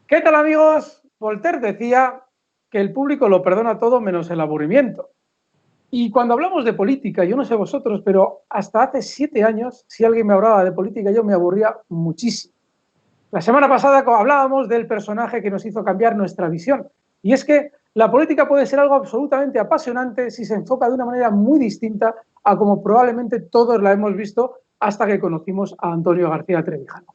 ¿Qué tal, amigos? Voltaire decía que el público lo perdona todo menos el aburrimiento. Y cuando hablamos de política, yo no sé vosotros, pero hasta hace 7 años, si alguien me hablaba de política, yo me aburría muchísimo. La semana pasada hablábamos del personaje que nos hizo cambiar nuestra visión. Y es que la política puede ser algo absolutamente apasionante si se enfoca de una manera muy distinta a como probablemente todos la hemos visto hasta que conocimos a Antonio García Trevijano.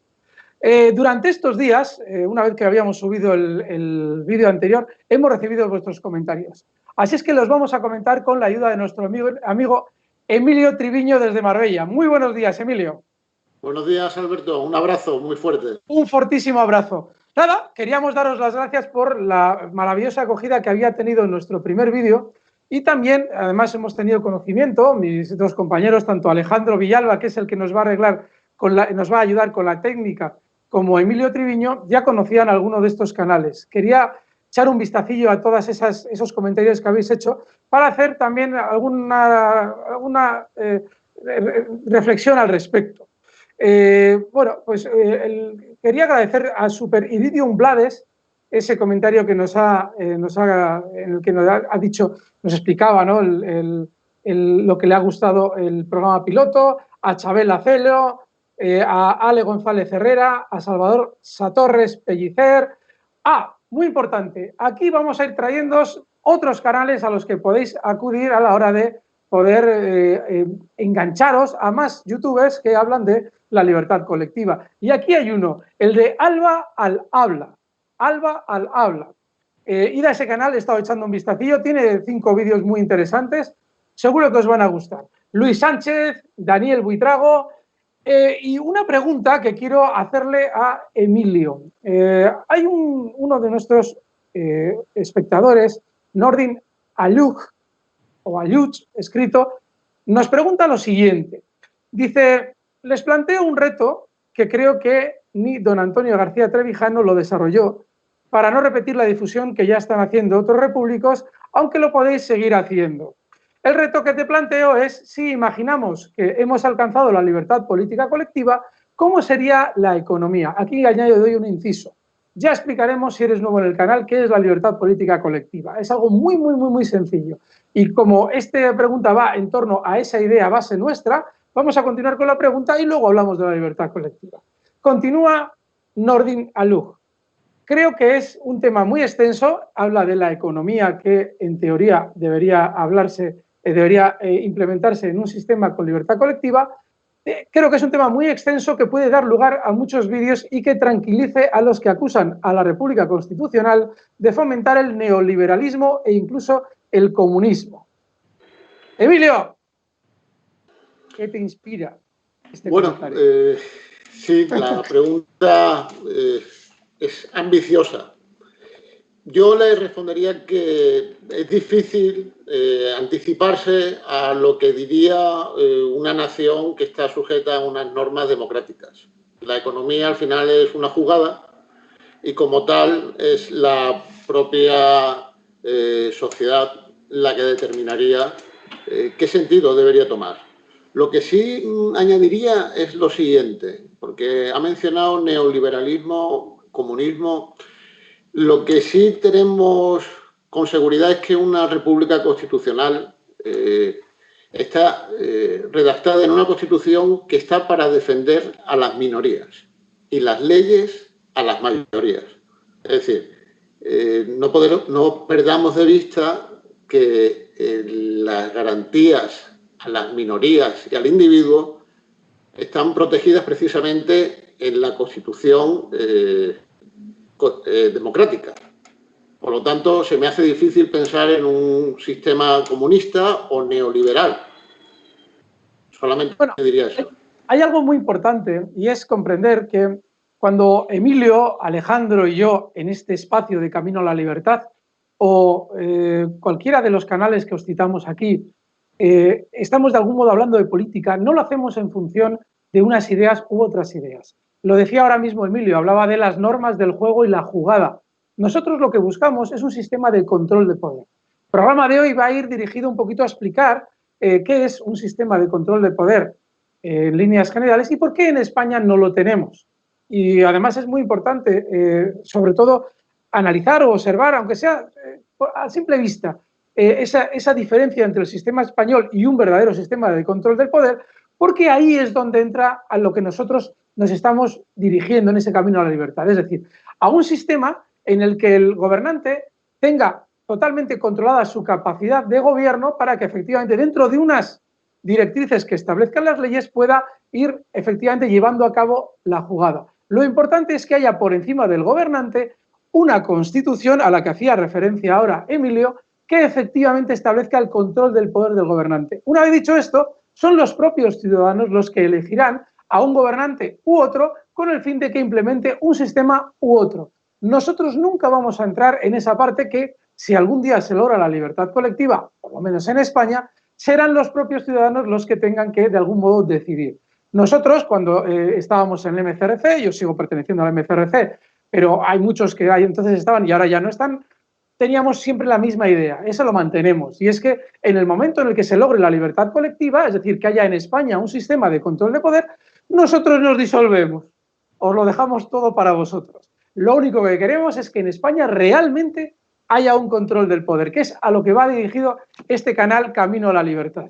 Durante estos días, una vez que habíamos subido el vídeo anterior, hemos recibido vuestros comentarios. Así es que los vamos a comentar con la ayuda de nuestro amigo Emilio Triviño desde Marbella. Muy buenos días, Emilio. Buenos días, Alberto. Un abrazo muy fuerte. Un fortísimo abrazo. Nada, queríamos daros las gracias por la maravillosa acogida que había tenido en nuestro primer vídeo y también, además, hemos tenido conocimiento, mis dos compañeros, tanto Alejandro Villalba, que es el que nos va a arreglar, nos va a ayudar con la técnica, como Emilio Triviño, ya conocían alguno de estos canales. Quería echar un vistacillo a todos esos comentarios que habéis hecho para hacer también alguna reflexión al respecto. Quería agradecer a Super Iridium Blades ese comentario que en el que nos ha dicho, nos explicaba, ¿no? Lo que le ha gustado el programa piloto, a Chabela Celo, a Ale González Herrera, a Salvador Satorres Pellicer. Muy importante, aquí vamos a ir trayendo otros canales a los que podéis acudir a la hora de poder engancharos a más youtubers que hablan de la libertad colectiva. Y aquí hay uno, el de Alba al Habla. Alba al Habla. Id a ese canal, he estado echando un vistacillo, tiene 5 vídeos muy interesantes, seguro que os van a gustar. Luis Sánchez, Daniel Buitrago, y una pregunta que quiero hacerle a Emilio. Hay uno de nuestros espectadores, Nordin Aluj, o Ayuch, escrito, nos pregunta lo siguiente. Dice, les planteo un reto que creo que ni don Antonio García Trevijano lo desarrolló para no repetir la difusión que ya están haciendo otros repúblicos, aunque lo podéis seguir haciendo. El reto que te planteo es, si imaginamos que hemos alcanzado la libertad política colectiva, ¿cómo sería la economía? Aquí doy un inciso. Ya explicaremos, si eres nuevo en el canal, qué es la libertad política colectiva. Es algo muy sencillo. Y como esta pregunta va en torno a esa idea base nuestra, vamos a continuar con la pregunta y luego hablamos de la libertad colectiva. Continúa Nordin Aluj. Creo que es un tema muy extenso, habla de la economía que en teoría debería implementarse en un sistema con libertad colectiva. Creo que es un tema muy extenso que puede dar lugar a muchos vídeos y que tranquilice a los que acusan a la República Constitucional de fomentar el neoliberalismo e incluso el comunismo. Emilio, ¿qué te inspira este comentario? Sí, la pregunta es ambiciosa. Yo le respondería que es difícil anticiparse a lo que diría una nación que está sujeta a unas normas democráticas. La economía al final es una jugada y como tal es la propia sociedad la que determinaría qué sentido debería tomar. Lo que sí añadiría es lo siguiente, porque ha mencionado neoliberalismo, comunismo. Lo que sí tenemos con seguridad es que una república constitucional está redactada en una constitución que está para defender a las minorías y las leyes a las mayorías. Es decir, no perdamos de vista que las garantías a las minorías y al individuo están protegidas precisamente en la Constitución democrática. Por lo tanto, se me hace difícil pensar en un sistema comunista o neoliberal. Solamente diría eso. Hay algo muy importante y es comprender que cuando Emilio, Alejandro y yo en este espacio de Camino a la Libertad o cualquiera de los canales que os citamos aquí estamos de algún modo hablando de política, no lo hacemos en función de unas ideas u otras ideas. Lo decía ahora mismo Emilio, hablaba de las normas del juego y la jugada. Nosotros lo que buscamos es un sistema de control de poder. El programa de hoy va a ir dirigido un poquito a explicar qué es un sistema de control de poder en líneas generales y por qué en España no lo tenemos. y además es muy importante, sobre todo, analizar o observar, aunque sea a simple vista, esa diferencia entre el sistema español y un verdadero sistema de control del poder, porque ahí es donde entra a lo que nosotros nos estamos dirigiendo en ese camino a la libertad. Es decir, a un sistema en el que el gobernante tenga totalmente controlada su capacidad de gobierno para que efectivamente dentro de unas directrices que establezcan las leyes pueda ir efectivamente llevando a cabo la jugada. Lo importante es que haya por encima del gobernante una constitución a la que hacía referencia ahora Emilio, que efectivamente establezca el control del poder del gobernante. Una vez dicho esto, son los propios ciudadanos los que elegirán a un gobernante u otro con el fin de que implemente un sistema u otro. Nosotros nunca vamos a entrar en esa parte que, si algún día se logra la libertad colectiva, por lo menos en España, serán los propios ciudadanos los que tengan que, de algún modo, decidir. Nosotros, cuando estábamos en el MCRC, yo sigo perteneciendo al MCRC, pero hay muchos que ahí entonces estaban y ahora ya no están, teníamos siempre la misma idea, eso lo mantenemos, y es que en el momento en el que se logre la libertad colectiva, es decir, que haya en España un sistema de control de poder, nosotros nos disolvemos, os lo dejamos todo para vosotros. Lo único que queremos es que en España realmente haya un control del poder, que es a lo que va dirigido este canal Camino a la Libertad.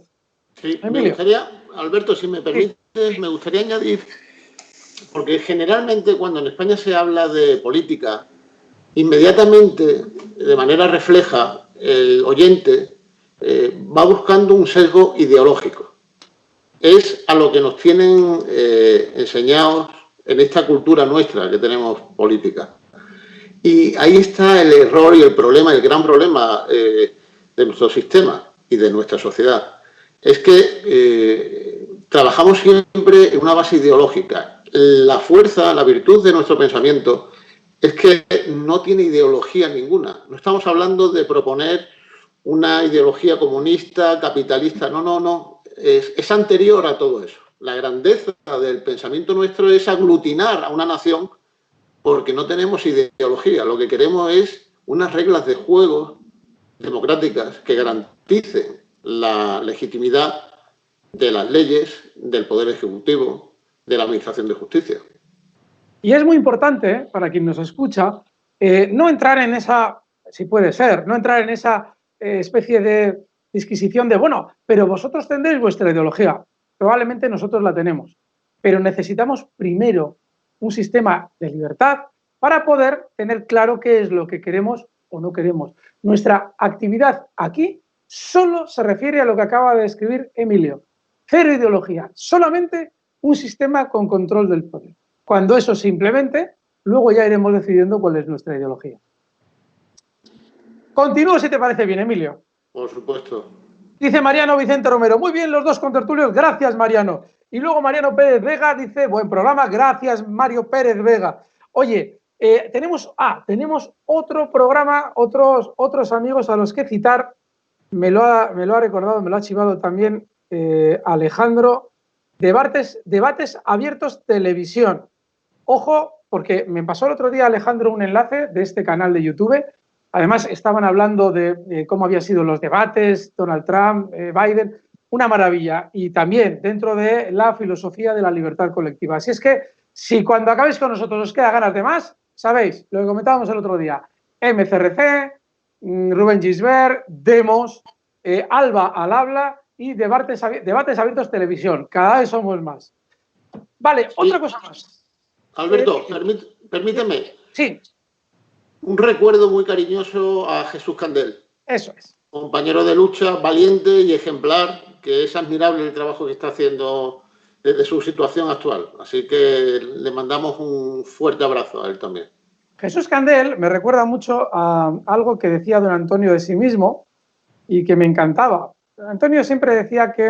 Sí, me gustaría, Alberto, si me permites, me gustaría añadir, porque generalmente cuando en España se habla de política, inmediatamente, de manera refleja, el oyente va buscando un sesgo ideológico. Es a lo que nos tienen enseñados en esta cultura nuestra que tenemos política. Y ahí está el error y el problema, el gran problema de nuestro sistema y de nuestra sociedad. Es que trabajamos siempre en una base ideológica. La fuerza, la virtud de nuestro pensamiento es que no tiene ideología ninguna. No estamos hablando de proponer una ideología comunista, capitalista. No, no, no. Es anterior a todo eso. La grandeza del pensamiento nuestro es aglutinar a una nación porque no tenemos ideología. Lo que queremos es unas reglas de juego democráticas que garanticen la legitimidad de las leyes, del Poder Ejecutivo, de la Administración de Justicia. Y es muy importante, para quien nos escucha, no entrar en esa, si puede ser, no entrar en esa especie de disquisición de, bueno, pero vosotros tendréis vuestra ideología. Probablemente nosotros la tenemos, pero necesitamos primero un sistema de libertad para poder tener claro qué es lo que queremos o no queremos. Nuestra actividad aquí solo se refiere a lo que acaba de describir Emilio. Cero ideología, solamente un sistema con control del poder. Cuando eso se implemente, luego ya iremos decidiendo cuál es nuestra ideología. Continúo si te parece bien, Emilio. Por supuesto. Dice Mariano Vicente Romero, muy bien los dos contertulios, gracias Mariano. Y luego Mariano Pérez Vega dice, buen programa, gracias Mario Pérez Vega. Oye, tenemos otro programa, otros amigos a los que citar, me lo ha recordado, me lo ha chivado también Alejandro, Debates Abiertos Televisión. Ojo, porque me pasó el otro día Alejandro un enlace de este canal de YouTube. Además, estaban hablando de cómo habían sido los debates, Donald Trump, Biden, una maravilla. Y también dentro de la filosofía de la libertad colectiva. Así es que, si cuando acabéis con nosotros os queda ganas de más, sabéis, lo que comentábamos el otro día, MCRC, Rubén Gisbert, Demos, Alba al habla y Debates Abiertos Televisión. Cada vez somos más. Vale, sí. Otra cosa más. Alberto, permíteme. Sí. Un recuerdo muy cariñoso a Jesús Candel. Eso es. Compañero de lucha, valiente y ejemplar, que es admirable el trabajo que está haciendo desde su situación actual. Así que le mandamos un fuerte abrazo a él también. Jesús Candel me recuerda mucho a algo que decía don Antonio de sí mismo y que me encantaba. Antonio siempre decía que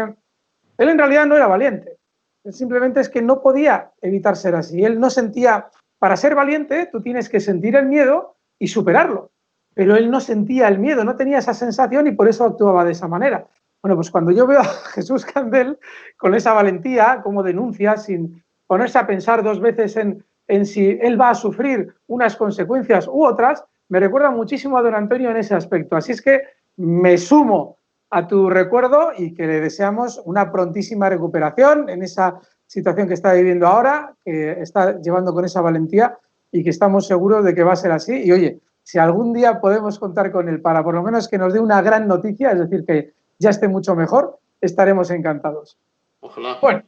él en realidad no era valiente. Él simplemente es que no podía evitar ser así. Él no sentía... Para ser valiente, tú tienes que sentir el miedo y superarlo. Pero él no sentía el miedo, no tenía esa sensación y por eso actuaba de esa manera. Bueno, pues cuando yo veo a Jesús Candel con esa valentía, como denuncia, sin ponerse a pensar dos veces en si él va a sufrir unas consecuencias u otras, me recuerda muchísimo a don Antonio en ese aspecto. Así es que me sumo a tu recuerdo y que le deseamos una prontísima recuperación en esa situación que está viviendo ahora, que está llevando con esa valentía y que estamos seguros de que va a ser así. Y oye, si algún día podemos contar con él para por lo menos que nos dé una gran noticia, es decir, que ya esté mucho mejor, estaremos encantados. Ojalá. Bueno,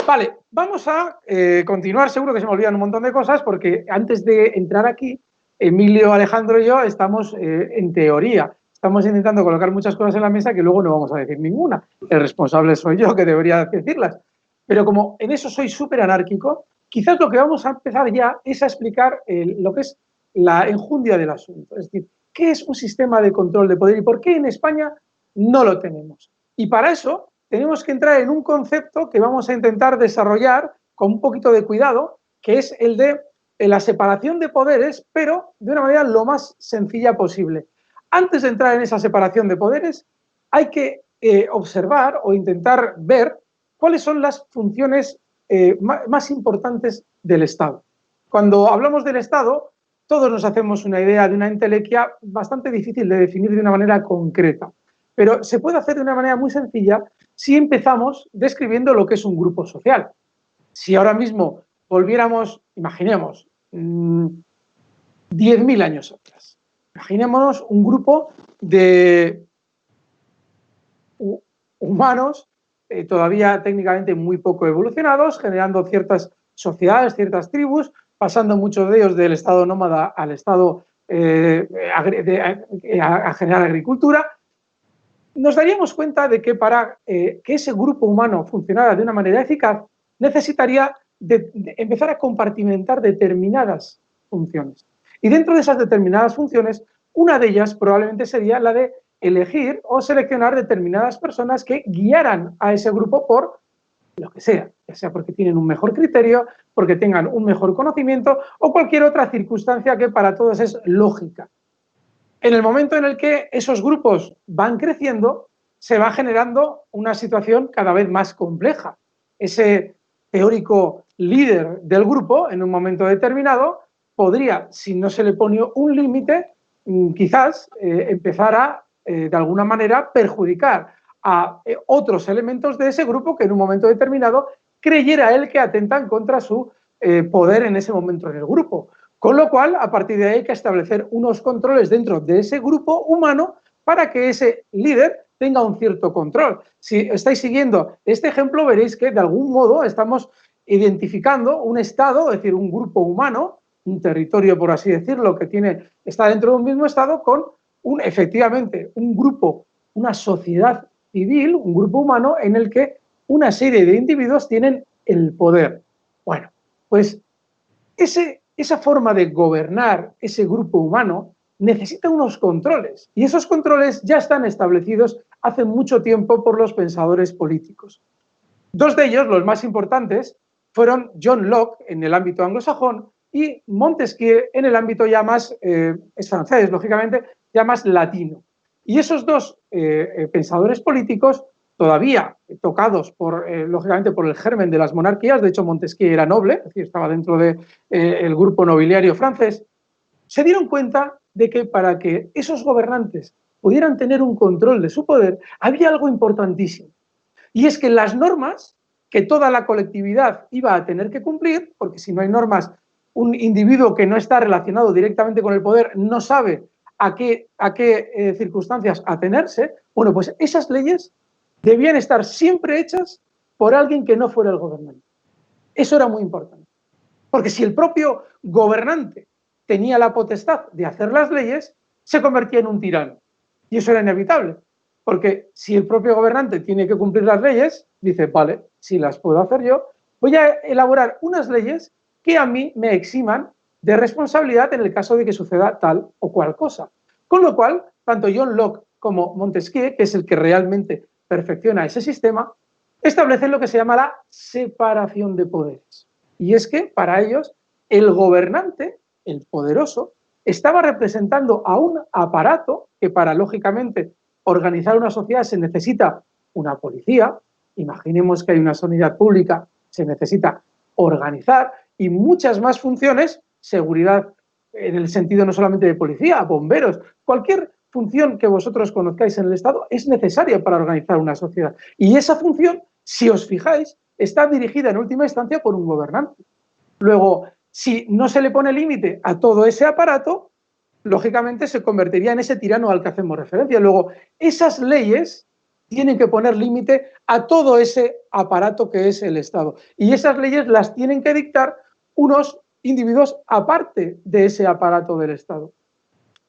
vale, vamos a continuar. Seguro que se me olvidan un montón de cosas porque antes de entrar aquí, Emilio, Alejandro y yo estamos en teoría. Estamos intentando colocar muchas cosas en la mesa que luego no vamos a decir ninguna. El responsable soy yo, que debería decirlas. Pero como en eso soy súper anárquico, quizás lo que vamos a empezar ya es a explicar lo que es la enjundia del asunto. Es decir, ¿qué es un sistema de control de poder y por qué en España no lo tenemos? Y para eso tenemos que entrar en un concepto que vamos a intentar desarrollar con un poquito de cuidado, que es el de la separación de poderes, pero de una manera lo más sencilla posible. Antes de entrar en esa separación de poderes, hay que observar o intentar ver cuáles son las funciones más importantes del Estado. Cuando hablamos del Estado, todos nos hacemos una idea de una entelequia bastante difícil de definir de una manera concreta, pero se puede hacer de una manera muy sencilla si empezamos describiendo lo que es un grupo social. Si ahora mismo volviéramos, imaginemos, 10.000 años atrás, imaginémonos un grupo de humanos todavía técnicamente muy poco evolucionados, generando ciertas sociedades, ciertas tribus, pasando muchos de ellos del estado nómada al estado a generar agricultura. Nos daríamos cuenta de que para que ese grupo humano funcionara de una manera eficaz, necesitaría de empezar a compartimentar determinadas funciones. Y dentro de esas determinadas funciones, una de ellas probablemente sería la de elegir o seleccionar determinadas personas que guiaran a ese grupo por lo que sea, ya sea porque tienen un mejor criterio, porque tengan un mejor conocimiento o cualquier otra circunstancia que para todos es lógica. En el momento en el que esos grupos van creciendo, se va generando una situación cada vez más compleja. Ese teórico líder del grupo, en un momento determinado, podría, si no se le pone un límite, quizás empezar a, de alguna manera, perjudicar a otros elementos de ese grupo que en un momento determinado creyera él que atentan contra su poder en ese momento en el grupo. Con lo cual, a partir de ahí hay que establecer unos controles dentro de ese grupo humano para que ese líder tenga un cierto control. Si estáis siguiendo este ejemplo, veréis que de algún modo estamos identificando un estado, es decir, un grupo humano, un territorio, por así decirlo, que está dentro de un mismo estado con efectivamente un grupo, una sociedad civil, un grupo humano en el que una serie de individuos tienen el poder. Bueno, pues esa forma de gobernar ese grupo humano necesita unos controles y esos controles ya están establecidos hace mucho tiempo por los pensadores políticos. Dos de ellos, los más importantes, fueron John Locke en el ámbito anglosajón y Montesquieu en el ámbito ya más, es francés, lógicamente, ya más latino. Y esos dos pensadores políticos, todavía tocados, lógicamente, por el germen de las monarquías, de hecho Montesquieu era noble, es decir, estaba dentro del grupo nobiliario francés, se dieron cuenta de que para que esos gobernantes pudieran tener un control de su poder, había algo importantísimo. Y es que las normas que toda la colectividad iba a tener que cumplir, porque si no hay normas, un individuo que no está relacionado directamente con el poder no sabe a qué circunstancias atenerse, bueno, pues esas leyes debían estar siempre hechas por alguien que no fuera el gobernante. Eso era muy importante. Porque si el propio gobernante tenía la potestad de hacer las leyes, se convertía en un tirano. Y eso era inevitable. Porque si el propio gobernante tiene que cumplir las leyes, dice, vale, si las puedo hacer yo, voy a elaborar unas leyes que a mí me eximan de responsabilidad en el caso de que suceda tal o cual cosa. Con lo cual, tanto John Locke como Montesquieu, que es el que realmente perfecciona ese sistema, establecen lo que se llama la separación de poderes. Y es que para ellos el gobernante, el poderoso, estaba representando a un aparato que para, lógicamente, organizar una sociedad se necesita una policía, imaginemos que hay una sanidad pública, se necesita organizar y muchas más funciones, seguridad en el sentido no solamente de policía, bomberos, cualquier función que vosotros conozcáis en el Estado es necesaria para organizar una sociedad. Y esa función, si os fijáis, está dirigida en última instancia por un gobernante. Luego, si no se le pone límite a todo ese aparato, lógicamente se convertiría en ese tirano al que hacemos referencia. Luego, esas leyes tienen que poner límite a todo ese aparato que es el Estado. Y esas leyes las tienen que dictar unos individuos aparte de ese aparato del Estado.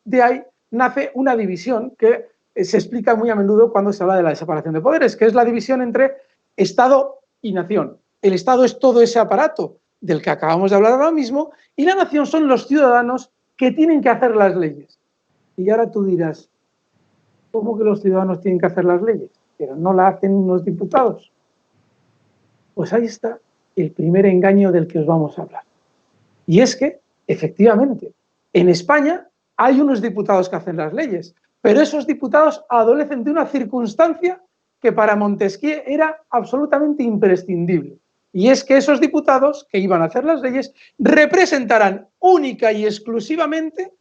De ahí nace una división que se explica muy a menudo cuando se habla de la separación de poderes, que es la división entre Estado y nación. El Estado es todo ese aparato del que acabamos de hablar ahora mismo, y la nación son los ciudadanos que tienen que hacer las leyes. Y ahora tú dirás, ¿cómo que los ciudadanos tienen que hacer las leyes? Pero no la hacen unos diputados. Pues ahí está el primer engaño del que os vamos a hablar. Y es que, efectivamente, en España hay unos diputados que hacen las leyes, pero esos diputados adolecen de una circunstancia que para Montesquieu era absolutamente imprescindible. Y es que esos diputados que iban a hacer las leyes representarán única y exclusivamente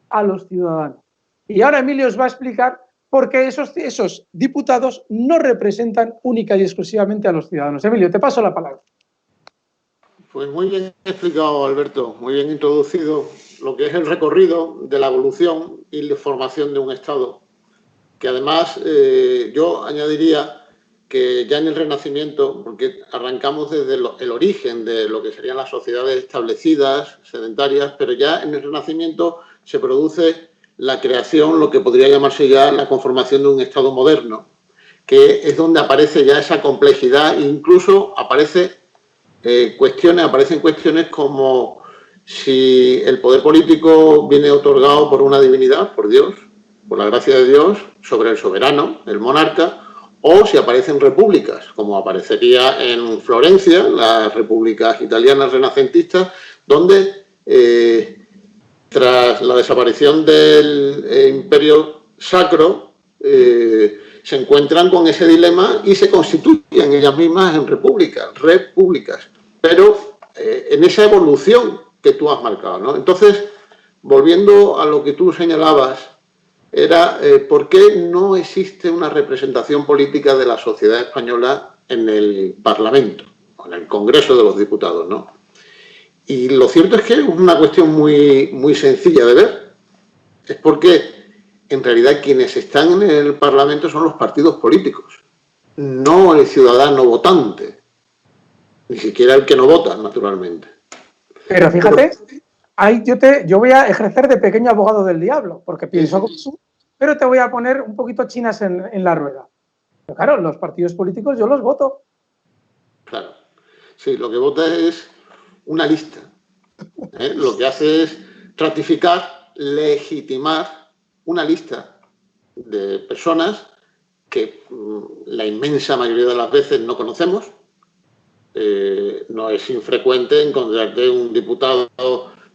a los ciudadanos. Y ahora Emilio os va a explicar por qué esos diputados no representan única y exclusivamente a los ciudadanos. Emilio, te paso la palabra. Pues muy bien explicado, Alberto, muy bien introducido lo que es el recorrido de la evolución y la formación de un Estado, que además yo añadiría que ya en el Renacimiento, porque arrancamos desde el origen de lo que serían las sociedades establecidas, sedentarias, pero ya en el Renacimiento se produce la creación, lo que podría llamarse ya la conformación de un Estado moderno, que es donde aparece ya esa complejidad e incluso aparecen cuestiones como si el poder político viene otorgado por una divinidad, por Dios, por la gracia de Dios, sobre el soberano, el monarca, o si aparecen repúblicas, como aparecería en Florencia, las repúblicas italianas renacentistas, donde tras la desaparición del imperio sacro, se encuentran con ese dilema y se constituyen ellas mismas en repúblicas. Pero en esa evolución que tú has marcado, ¿no? Entonces, volviendo a lo que tú señalabas, era por qué no existe una representación política de la sociedad española en el Parlamento, en el Congreso de los Diputados, ¿no? Y lo cierto es que es una cuestión muy sencilla de ver. Es porque, en realidad, quienes están en el Parlamento son los partidos políticos, no el ciudadano votante, ni siquiera el que no vota, naturalmente. Pero fíjate, ahí yo voy a ejercer de pequeño abogado del diablo, porque pienso como tú, pero te voy a poner un poquito chinas en la rueda. Pero claro, los partidos políticos yo los voto. Claro. Sí, lo que vota es una lista. Lo que hace es ratificar, legitimar una lista de personas que la inmensa mayoría de las veces no conocemos. No es infrecuente encontrarte un diputado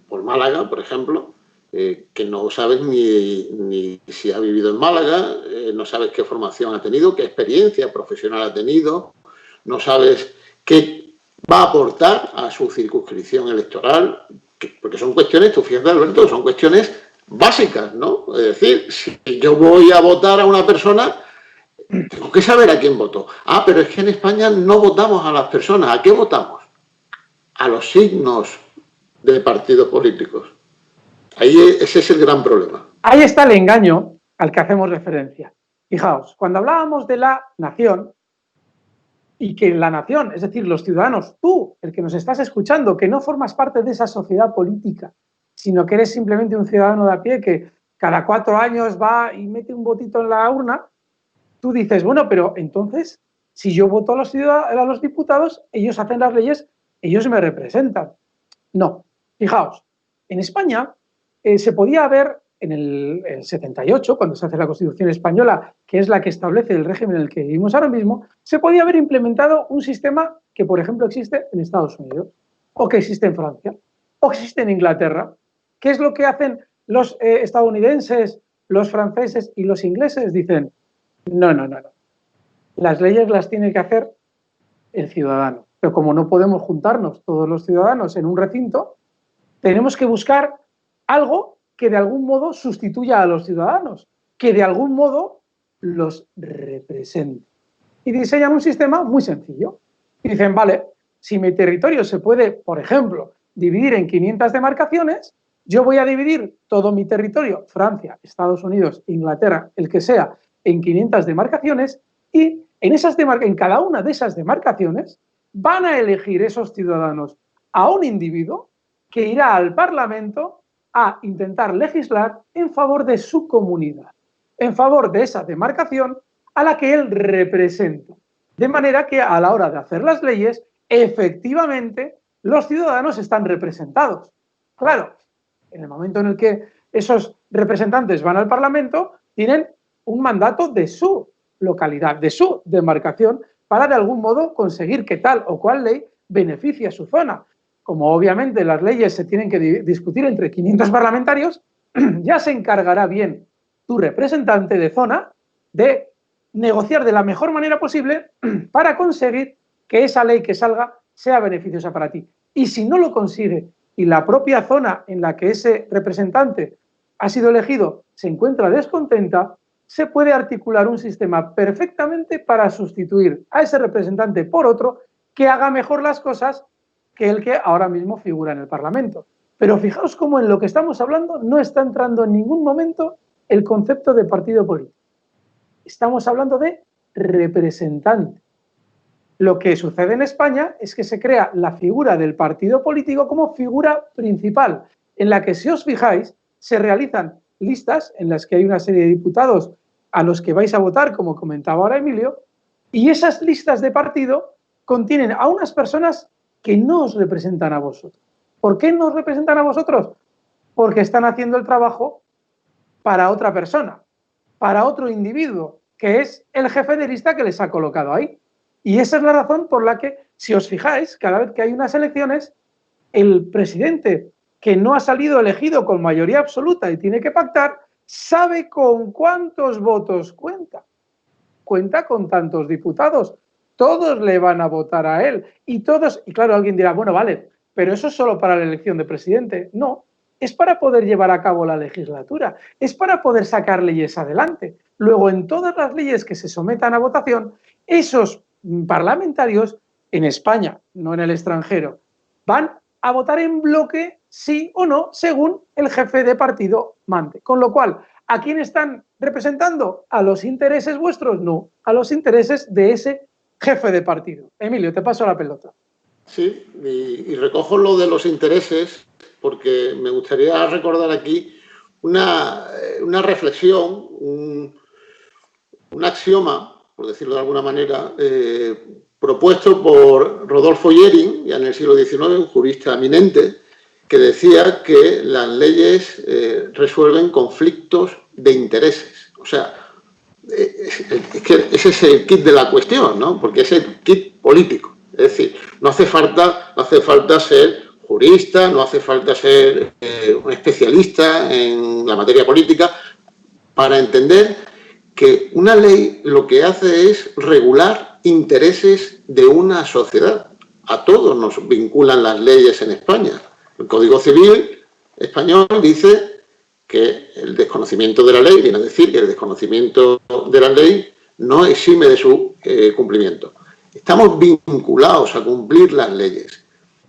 por Málaga, por ejemplo, que no sabes ni si ha vivido en Málaga, no sabes qué formación ha tenido, qué experiencia profesional ha tenido, no sabes qué va a aportar a su circunscripción electoral, porque son cuestiones, tú fíjate, Alberto, son cuestiones básicas, ¿no? Es decir, si yo voy a votar a una persona, tengo que saber a quién voto. Ah, pero es que en España no votamos a las personas. ¿A qué votamos? A los signos de partidos políticos. Ese es el gran problema. Ahí está el engaño al que hacemos referencia. Fijaos, cuando hablábamos de la nación, y que la nación, es decir, los ciudadanos, tú, el que nos estás escuchando, que no formas parte de esa sociedad política, sino que eres simplemente un ciudadano de a pie que cada 4 años va y mete un votito en la urna, tú dices, bueno, pero entonces, si yo voto a los diputados, ellos hacen las leyes, ellos me representan. No, fijaos, en España se podía haber, en el 78, cuando se hace la Constitución española, que es la que establece el régimen en el que vivimos ahora mismo, se podía haber implementado un sistema que, por ejemplo, existe en Estados Unidos, o que existe en Francia, o que existe en Inglaterra. ¿Qué es lo que hacen los estadounidenses, los franceses y los ingleses? Dicen, no. Las leyes las tiene que hacer el ciudadano. Pero como no podemos juntarnos todos los ciudadanos en un recinto, tenemos que buscar algo que de algún modo sustituya a los ciudadanos, que de algún modo los represente. Y diseñan un sistema muy sencillo. Dicen, vale, si mi territorio se puede, por ejemplo, dividir en 500 demarcaciones, yo voy a dividir todo mi territorio, Francia, Estados Unidos, Inglaterra, el que sea, en 500 demarcaciones y en cada una de esas demarcaciones van a elegir esos ciudadanos a un individuo que irá al Parlamento a intentar legislar en favor de su comunidad, en favor de esa demarcación a la que él representa. De manera que a la hora de hacer las leyes, efectivamente, los ciudadanos están representados. Claro, en el momento en el que esos representantes van al Parlamento, tienen un mandato de su localidad, de su demarcación, para de algún modo conseguir que tal o cual ley beneficie a su zona. Como obviamente las leyes se tienen que discutir entre 500 parlamentarios, ya se encargará bien tu representante de zona de negociar de la mejor manera posible para conseguir que esa ley que salga sea beneficiosa para ti. Y si no lo consigue y la propia zona en la que ese representante ha sido elegido se encuentra descontenta, se puede articular un sistema perfectamente para sustituir a ese representante por otro que haga mejor las cosas que el que ahora mismo figura en el Parlamento. Pero fijaos cómo en lo que estamos hablando no está entrando en ningún momento el concepto de partido político. Estamos hablando de representante. Lo que sucede en España es que se crea la figura del partido político como figura principal, en la que, si os fijáis, se realizan listas en las que hay una serie de diputados a los que vais a votar, como comentaba ahora Emilio, y esas listas de partido contienen a unas personas que no os representan a vosotros. ¿Por qué no os representan a vosotros? Porque están haciendo el trabajo para otra persona, para otro individuo, que es el jefe de lista que les ha colocado ahí. Y esa es la razón por la que, si os fijáis, cada vez que hay unas elecciones, el presidente que no ha salido elegido con mayoría absoluta y tiene que pactar, sabe con cuántos votos cuenta. Cuenta con tantos diputados. Todos le van a votar a él. Y claro, alguien dirá, bueno, vale, pero eso es solo para la elección de presidente. No, es para poder llevar a cabo la legislatura, es para poder sacar leyes adelante. Luego, en todas las leyes que se sometan a votación, esos parlamentarios en España, no en el extranjero, van a votar en bloque sí o no según el jefe de partido mande. Con lo cual, ¿a quién están representando? ¿A los intereses vuestros? No, a los intereses de ese jefe de partido. Emilio, te paso la pelota. Sí, y recojo lo de los intereses porque me gustaría recordar aquí una reflexión, un axioma, por decirlo de alguna manera, propuesto por Rodolfo Yering, ya en el siglo XIX, un jurista eminente, que decía que las leyes resuelven conflictos de intereses. O sea, es que ese es el kit de la cuestión, ¿no? Porque es el kit político. Es decir, no hace falta ser jurista, no hace falta ser un especialista en la materia política para entender que una ley lo que hace es regular intereses de una sociedad. A todos nos vinculan las leyes en España. El Código Civil español dice que el desconocimiento de la ley, viene a decir que el desconocimiento de la ley no exime de su cumplimiento. Estamos vinculados a cumplir las leyes.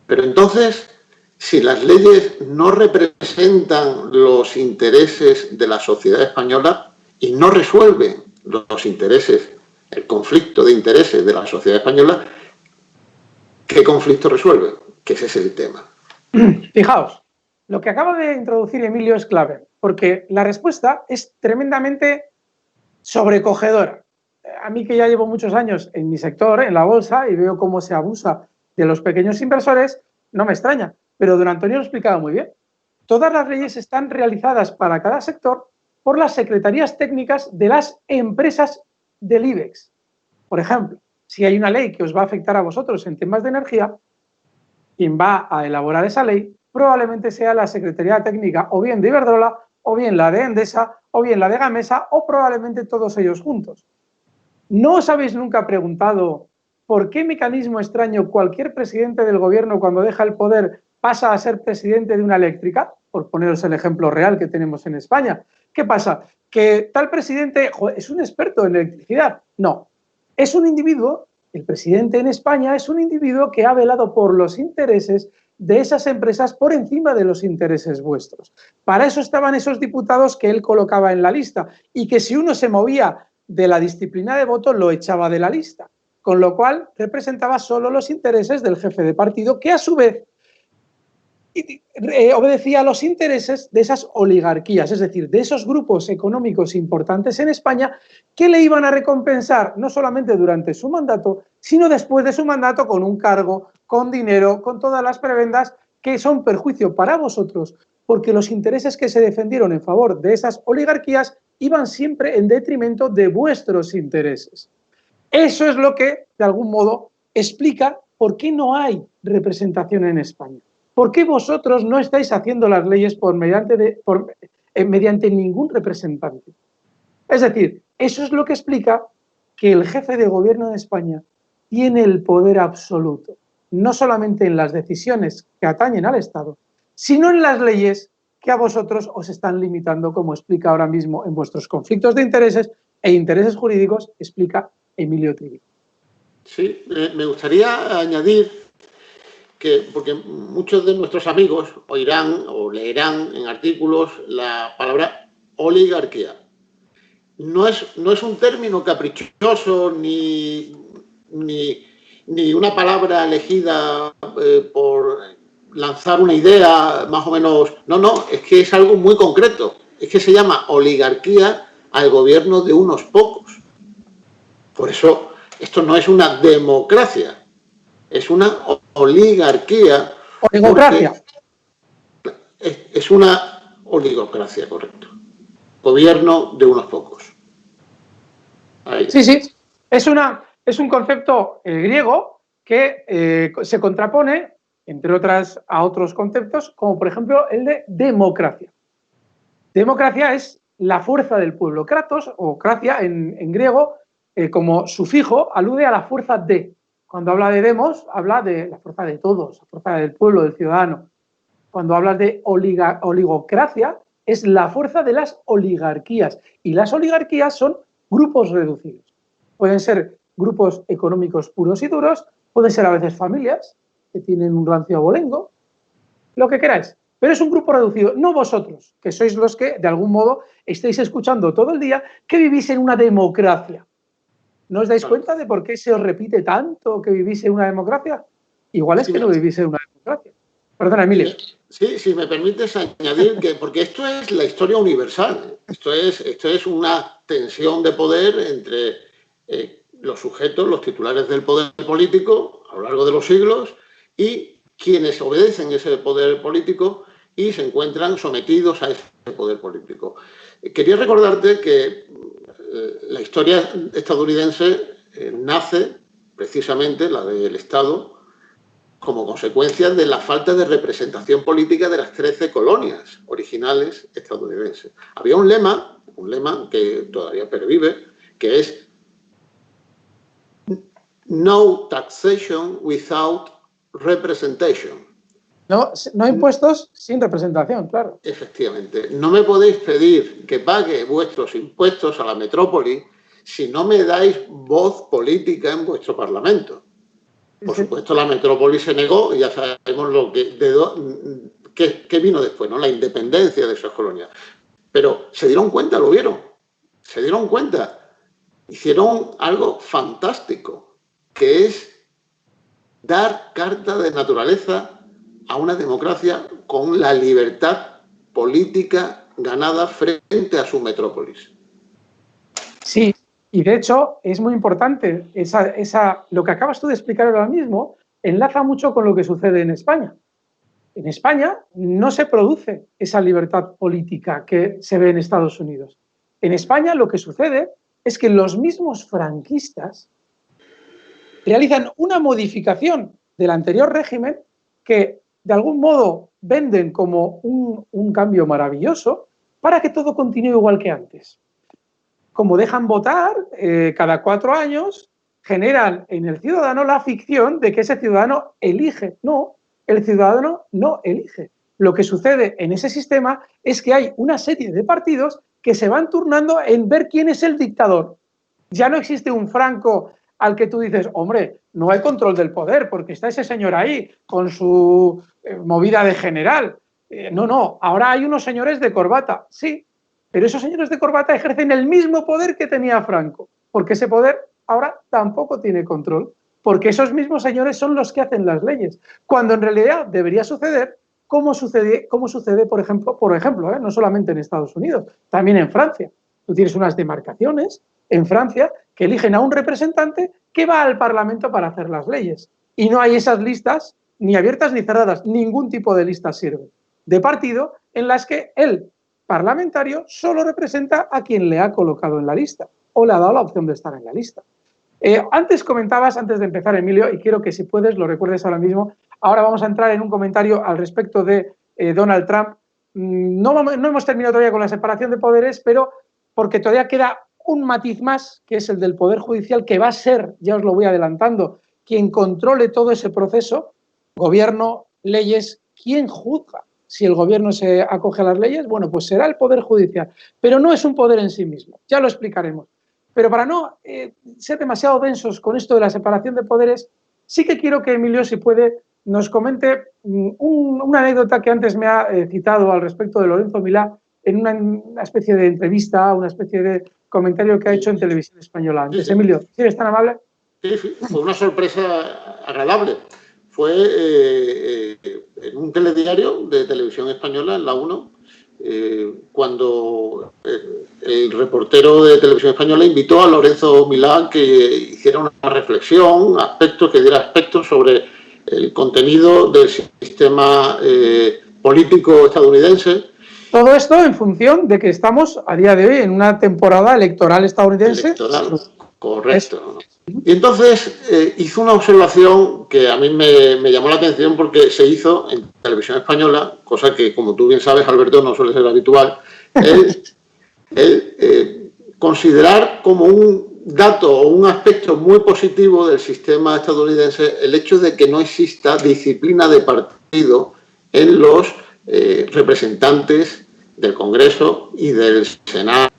Pero entonces, si las leyes no representan los intereses de la sociedad española y no resuelven los intereses, el conflicto de intereses de la sociedad española, ¿qué conflicto resuelve? Que ese es el tema. Fijaos, lo que acaba de introducir Emilio es clave, porque la respuesta es tremendamente sobrecogedora. A mí, que ya llevo muchos años en mi sector, en la bolsa, y veo cómo se abusa de los pequeños inversores, no me extraña, pero don Antonio lo ha explicado muy bien. Todas las leyes están realizadas para cada sector por las secretarías técnicas de las empresas del IBEX. Por ejemplo, si hay una ley que os va a afectar a vosotros en temas de energía, quien va a elaborar esa ley probablemente sea la Secretaría Técnica o bien de Iberdrola, o bien la de Endesa, o bien la de Gamesa, o probablemente todos ellos juntos. ¿No os habéis nunca preguntado por qué mecanismo extraño cualquier presidente del gobierno, cuando deja el poder, pasa a ser presidente de una eléctrica? Por poneros el ejemplo real que tenemos en España. ¿Qué pasa? ¿Que tal presidente es un experto en electricidad? No. Es un individuo El presidente en España es un individuo que ha velado por los intereses de esas empresas por encima de los intereses vuestros. Para eso estaban esos diputados que él colocaba en la lista y que si uno se movía de la disciplina de voto lo echaba de la lista, con lo cual representaba solo los intereses del jefe de partido, que a su vez obedecía a los intereses de esas oligarquías, es decir, de esos grupos económicos importantes en España que le iban a recompensar no solamente durante su mandato, sino después de su mandato con un cargo, con dinero, con todas las prebendas que son perjuicio para vosotros, porque los intereses que se defendieron en favor de esas oligarquías iban siempre en detrimento de vuestros intereses. Eso es lo que, de algún modo, explica por qué no hay representación en España. ¿Por qué vosotros no estáis haciendo las leyes mediante ningún representante? Es decir, eso es lo que explica que el jefe de gobierno de España tiene el poder absoluto, no solamente en las decisiones que atañen al Estado, sino en las leyes que a vosotros os están limitando, como explica ahora mismo en vuestros conflictos de intereses e intereses jurídicos, explica Emilio Trivi. Sí, me gustaría añadir que, porque muchos de nuestros amigos oirán o leerán en artículos la palabra oligarquía. No es un término caprichoso ni una palabra elegida por lanzar una idea más o menos. No, es que es algo muy concreto. Es que se llama oligarquía al gobierno de unos pocos. Por eso, esto no es una democracia. Es una oligarquía. Oligocracia. Es una oligocracia, correcto. Gobierno de unos pocos. Ahí. Sí. Es un concepto griego que se contrapone, entre otras, a otros conceptos, como por ejemplo el de democracia. Democracia es la fuerza del pueblo. Kratos, o kracia en griego, como sufijo, alude a la fuerza de. Cuando habla de demos, habla de la fuerza de todos, la fuerza del pueblo, del ciudadano. Cuando hablas de oligocracia, es la fuerza de las oligarquías. Y las oligarquías son grupos reducidos. Pueden ser grupos económicos puros y duros, pueden ser a veces familias que tienen un rancio abolengo, lo que queráis. Pero es un grupo reducido, no vosotros, que sois los que, de algún modo, estáis escuchando todo el día que vivís en una democracia. ¿No os dais cuenta de por qué se os repite tanto que vivís en una democracia? Igual es que no vivís en una democracia. Perdona, Emilio. Sí, si me permites añadir que, porque esto es la historia universal, esto es una tensión de poder entre los sujetos, los titulares del poder político a lo largo de los siglos y quienes obedecen ese poder político y se encuentran sometidos a ese poder político. Quería recordarte que la historia estadounidense nace precisamente, la del Estado, como consecuencia de la falta de representación política de las 13 colonias originales estadounidenses. Había un lema que todavía pervive, que es no taxation without representation. No impuestos sin representación, claro. Efectivamente. No me podéis pedir que pague vuestros impuestos a la metrópoli si no me dais voz política en vuestro Parlamento. Por supuesto, la metrópoli se negó y ya sabemos qué vino después, ¿no? La independencia de esas colonias. Pero se dieron cuenta, lo vieron. Se dieron cuenta. Hicieron algo fantástico, que es dar carta de naturaleza a una democracia con la libertad política ganada frente a su metrópolis. Sí, y de hecho es muy importante, lo que acabas tú de explicar ahora mismo enlaza mucho con lo que sucede en España. En España no se produce esa libertad política que se ve en Estados Unidos. En España lo que sucede es que los mismos franquistas realizan una modificación del anterior régimen que de algún modo venden como un cambio maravilloso para que todo continúe igual que antes. Como dejan votar cada 4 años, generan en el ciudadano la ficción de que ese ciudadano elige. No, el ciudadano no elige. Lo que sucede en ese sistema es que hay una serie de partidos que se van turnando en ver quién es el dictador. Ya no existe un Franco al que tú dices, hombre, no hay control del poder porque está ese señor ahí con su movida de general. No, ahora hay unos señores de corbata, sí, pero esos señores de corbata ejercen el mismo poder que tenía Franco, porque ese poder ahora tampoco tiene control, porque esos mismos señores son los que hacen las leyes, cuando en realidad debería suceder como sucede por ejemplo, no solamente en Estados Unidos, también en Francia. Tú tienes unas demarcaciones en Francia que eligen a un representante que va al Parlamento para hacer las leyes. Y no hay esas listas ni abiertas ni cerradas, ningún tipo de lista sirve, de partido en las que el parlamentario solo representa a quien le ha colocado en la lista o le ha dado la opción de estar en la lista. Antes comentabas, antes de empezar, Emilio, y quiero que si puedes lo recuerdes ahora mismo, ahora vamos a entrar en un comentario al respecto de Donald Trump. No hemos terminado todavía con la separación de poderes, pero porque todavía queda un matiz más, que es el del Poder Judicial, que va a ser, ya os lo voy adelantando, quien controle todo ese proceso, gobierno, leyes, ¿quién juzga? Si el gobierno se acoge a las leyes, bueno, pues será el Poder Judicial, pero no es un poder en sí mismo, ya lo explicaremos. Pero para no ser demasiado densos con esto de la separación de poderes, sí que quiero que Emilio, si puede, nos comente una anécdota que antes me ha citado al respecto de Lorenzo Milá en una especie de entrevista, una especie de comentario que ha hecho en Televisión Española antes. Sí. Emilio, ¿sí eres tan amable? Sí, fue una sorpresa agradable. Fue en un telediario de Televisión Española, en la 1, cuando el reportero de Televisión Española invitó a Lorenzo Milá que hiciera una reflexión, que diera aspectos sobre el contenido del sistema político estadounidense. Todo esto en función de que estamos a día de hoy en una temporada electoral estadounidense. Correcto. Y entonces hizo una observación que a mí me llamó la atención porque se hizo en Televisión Española, cosa que, como tú bien sabes, Alberto, no suele ser habitual. Considerar como un dato o un aspecto muy positivo del sistema estadounidense el hecho de que no exista disciplina de partido en los representantes del Congreso y del Senado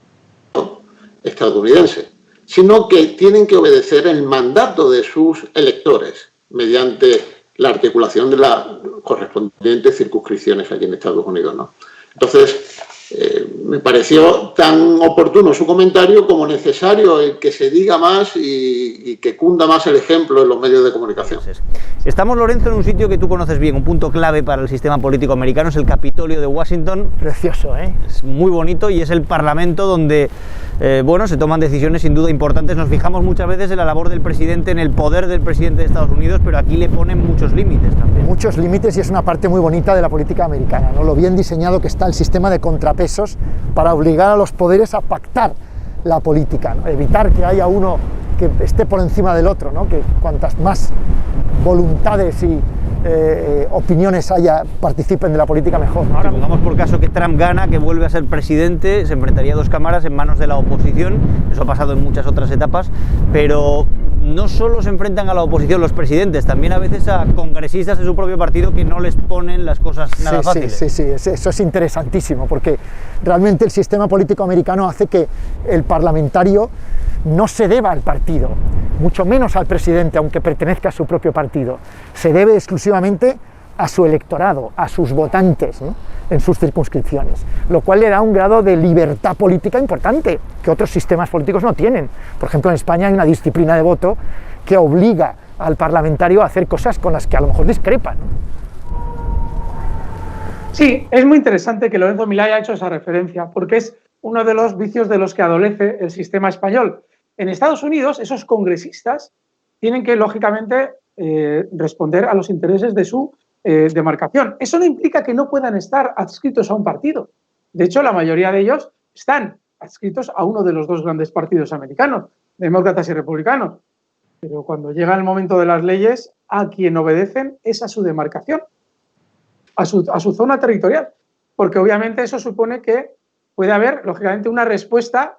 estadounidense, sino que tienen que obedecer el mandato de sus electores mediante la articulación de las correspondientes circunscripciones aquí en Estados Unidos, ¿no? Entonces, me pareció tan oportuno su comentario como necesario el que se diga más y que cunda más el ejemplo en los medios de comunicación. Estamos, Lorenzo, en un sitio que tú conoces bien, un punto clave para el sistema político americano, es el Capitolio de Washington. Precioso, ¿eh? Es muy bonito y es el Parlamento donde, se toman decisiones sin duda importantes. Nos fijamos muchas veces en la labor del presidente, en el poder del presidente de Estados Unidos, pero aquí le ponen muchos límites también. Muchos límites, y es una parte muy bonita de la política americana, ¿no? Lo bien diseñado que está el sistema de contrapesos para obligar a los poderes a pactar la política, ¿no? Evitar que haya uno que esté por encima del otro, ¿no? Que cuantas más voluntades y opiniones participen de la política, mejor, ¿no? Ahora, pongamos por caso que Trump gana, que vuelve a ser presidente, se enfrentaría a 2 cámaras en manos de la oposición. Eso ha pasado en muchas otras etapas, pero no solo se enfrentan a la oposición los presidentes, también a veces a congresistas de su propio partido que no les ponen las cosas nada fáciles. Sí, eso es interesantísimo, porque realmente el sistema político americano hace que el parlamentario no se deba al partido, mucho menos al presidente, aunque pertenezca a su propio partido. Se debe exclusivamente a su electorado, a sus votantes, ¿no? En sus circunscripciones, lo cual le da un grado de libertad política importante que otros sistemas políticos no tienen. Por ejemplo, en España hay una disciplina de voto que obliga al parlamentario a hacer cosas con las que a lo mejor discrepan, ¿no? Sí, es muy interesante que Lorenzo Milá haya hecho esa referencia, porque es uno de los vicios de los que adolece el sistema español. En Estados Unidos, esos congresistas tienen que, lógicamente, responder a los intereses de su demarcación. Eso no implica que no puedan estar adscritos a un partido. De hecho, la mayoría de ellos están adscritos a uno de los 2 grandes partidos americanos, demócratas y republicanos. Pero cuando llega el momento de las leyes, a quien obedecen es a su demarcación, a su zona territorial. Porque obviamente eso supone que puede haber, lógicamente, una respuesta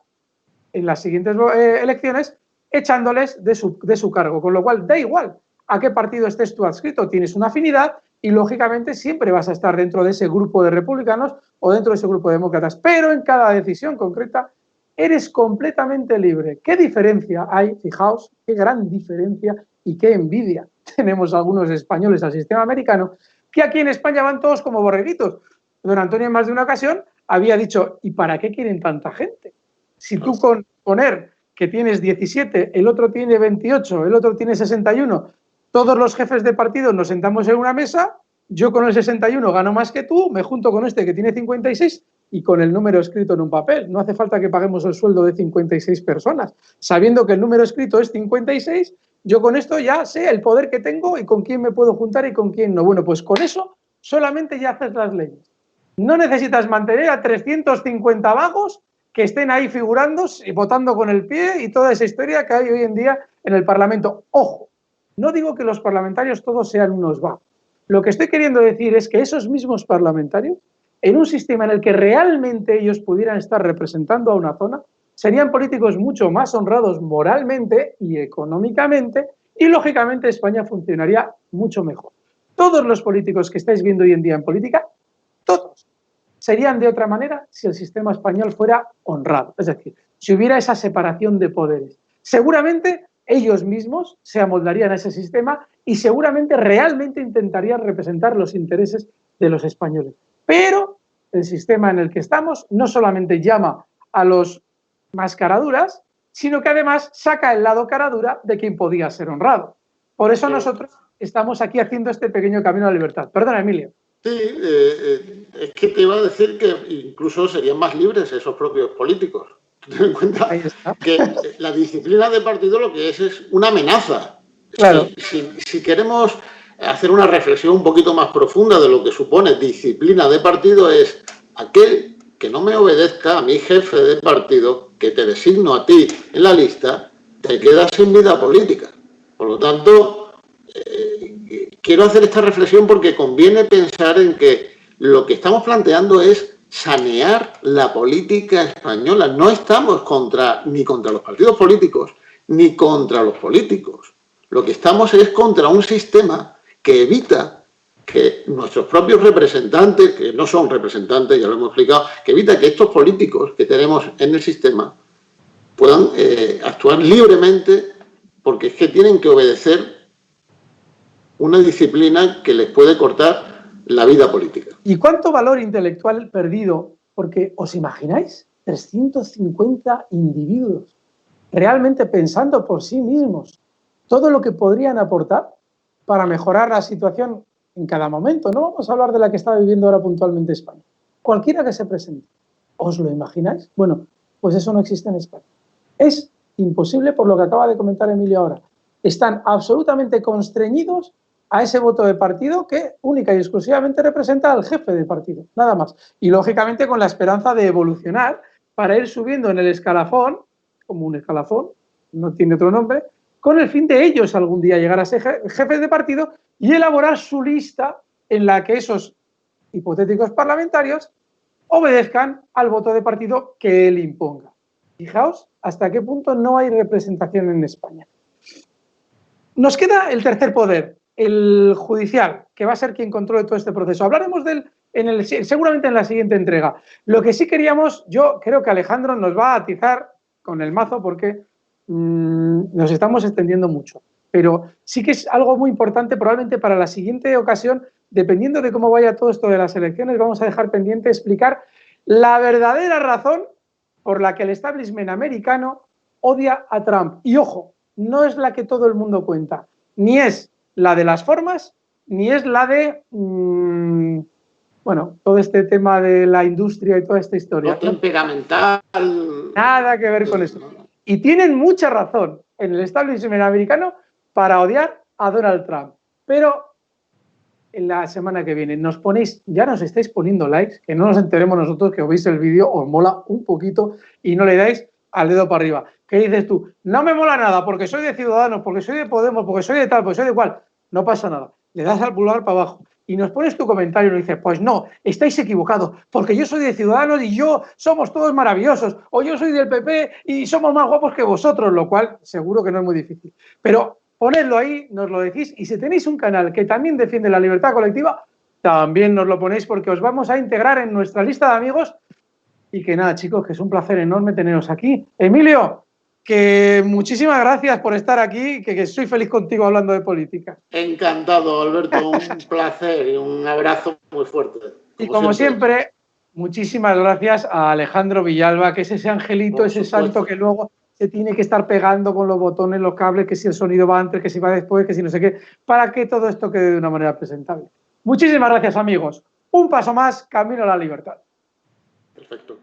en las siguientes elecciones echándoles de su cargo. Con lo cual, da igual a qué partido estés tú adscrito, tienes una afinidad y, lógicamente, siempre vas a estar dentro de ese grupo de republicanos o dentro de ese grupo de demócratas. Pero en cada decisión concreta eres completamente libre. ¿Qué diferencia hay? Fijaos, qué gran diferencia y qué envidia tenemos algunos españoles al sistema americano, que aquí en España van todos como borreguitos. Don Antonio en más de una ocasión había dicho, ¿y para qué quieren tanta gente? Si tú con poner que tienes 17, el otro tiene 28, el otro tiene 61, todos los jefes de partido nos sentamos en una mesa, yo con el 61 gano más que tú, me junto con este que tiene 56 y con el número escrito en un papel. No hace falta que paguemos el sueldo de 56 personas. Sabiendo que el número escrito es 56, yo con esto ya sé el poder que tengo y con quién me puedo juntar y con quién no. Bueno, pues con eso solamente ya haces las leyes. No necesitas mantener a 350 vagos que estén ahí figurando y votando con el pie y toda esa historia que hay hoy en día en el Parlamento. Ojo, no digo que los parlamentarios todos sean unos vagos. Lo que estoy queriendo decir es que esos mismos parlamentarios, en un sistema en el que realmente ellos pudieran estar representando a una zona, serían políticos mucho más honrados moralmente y económicamente y, lógicamente, España funcionaría mucho mejor. Todos los políticos que estáis viendo hoy en día en política, todos, serían de otra manera si el sistema español fuera honrado. Es decir, si hubiera esa separación de poderes. Seguramente ellos mismos se amoldarían a ese sistema y seguramente realmente intentarían representar los intereses de los españoles. Pero el sistema en el que estamos no solamente llama a los más caraduras, sino que además saca el lado caradura de quien podía ser honrado. Por eso nosotros estamos aquí haciendo este pequeño camino a la libertad. Perdona, Emilio. Sí, es que te iba a decir que incluso serían más libres esos propios políticos. Ten en cuenta que la disciplina de partido lo que es una amenaza. Claro. Si queremos hacer una reflexión un poquito más profunda de lo que supone disciplina de partido, es aquel que no me obedezca a mi jefe de partido, que te designo a ti en la lista, te quedas sin vida política. Por lo tanto, quiero hacer esta reflexión porque conviene pensar en que lo que estamos planteando es sanear la política española. No estamos ni contra los partidos políticos, ni contra los políticos. Lo que estamos es contra un sistema que evita que nuestros propios representantes, que no son representantes, ya lo hemos explicado, que evita que estos políticos que tenemos en el sistema puedan actuar libremente, porque es que tienen que obedecer una disciplina que les puede cortar la vida política. ¿Y cuánto valor intelectual perdido? Porque, ¿os imagináis? 350 individuos realmente pensando por sí mismos todo lo que podrían aportar para mejorar la situación en cada momento. No vamos a hablar de la que está viviendo ahora puntualmente España. Cualquiera que se presente. ¿Os lo imagináis? Bueno, pues eso no existe en España. Es imposible por lo que acaba de comentar Emilio ahora. Están absolutamente constreñidos a ese voto de partido que única y exclusivamente representa al jefe de partido, nada más. Y lógicamente con la esperanza de evolucionar para ir subiendo en el escalafón, como un escalafón, no tiene otro nombre, con el fin de ellos algún día llegar a ser jefes de partido y elaborar su lista en la que esos hipotéticos parlamentarios obedezcan al voto de partido que él imponga. Fijaos hasta qué punto no hay representación en España. Nos queda el tercer poder, el judicial, que va a ser quien controle todo este proceso. Hablaremos de él seguramente en la siguiente entrega. Lo que sí queríamos, yo creo que Alejandro nos va a atizar con el mazo porque nos estamos extendiendo mucho. Pero sí que es algo muy importante, probablemente para la siguiente ocasión, dependiendo de cómo vaya todo esto de las elecciones, vamos a dejar pendiente explicar la verdadera razón por la que el establishment americano odia a Trump. Y ojo, no es la que todo el mundo cuenta, ni es la de las formas, ni es la de, bueno, todo este tema de la industria y toda esta historia. No temperamental. Nada que ver con eso. Y tienen mucha razón en el establishment americano para odiar a Donald Trump. Pero en la semana que viene ya nos estáis poniendo likes, que no nos enteremos nosotros que os veis el vídeo, os mola un poquito y no le dais al dedo para arriba. ¿Qué dices tú? No me mola nada porque soy de Ciudadanos, porque soy de Podemos, porque soy de tal, porque soy de cual. No pasa nada. Le das al pulgar para abajo y nos pones tu comentario y nos dices, pues no, estáis equivocados, porque yo soy de Ciudadanos y somos todos maravillosos, o yo soy del PP y somos más guapos que vosotros, lo cual seguro que no es muy difícil. Pero ponedlo ahí, nos lo decís, y si tenéis un canal que también defiende la libertad colectiva, también nos lo ponéis porque os vamos a integrar en nuestra lista de amigos y que nada, chicos, que es un placer enorme teneros aquí. Emilio, que muchísimas gracias por estar aquí, que soy feliz contigo hablando de política. Encantado, Alberto, un placer y un abrazo muy fuerte. Y como siempre, muchísimas gracias a Alejandro Villalba, que es ese angelito, ese santo que luego se tiene que estar pegando con los botones, los cables, que si el sonido va antes, que si va después, que si no sé qué, para que todo esto quede de una manera presentable. Muchísimas gracias, amigos. Un paso más, camino a la libertad. Perfecto.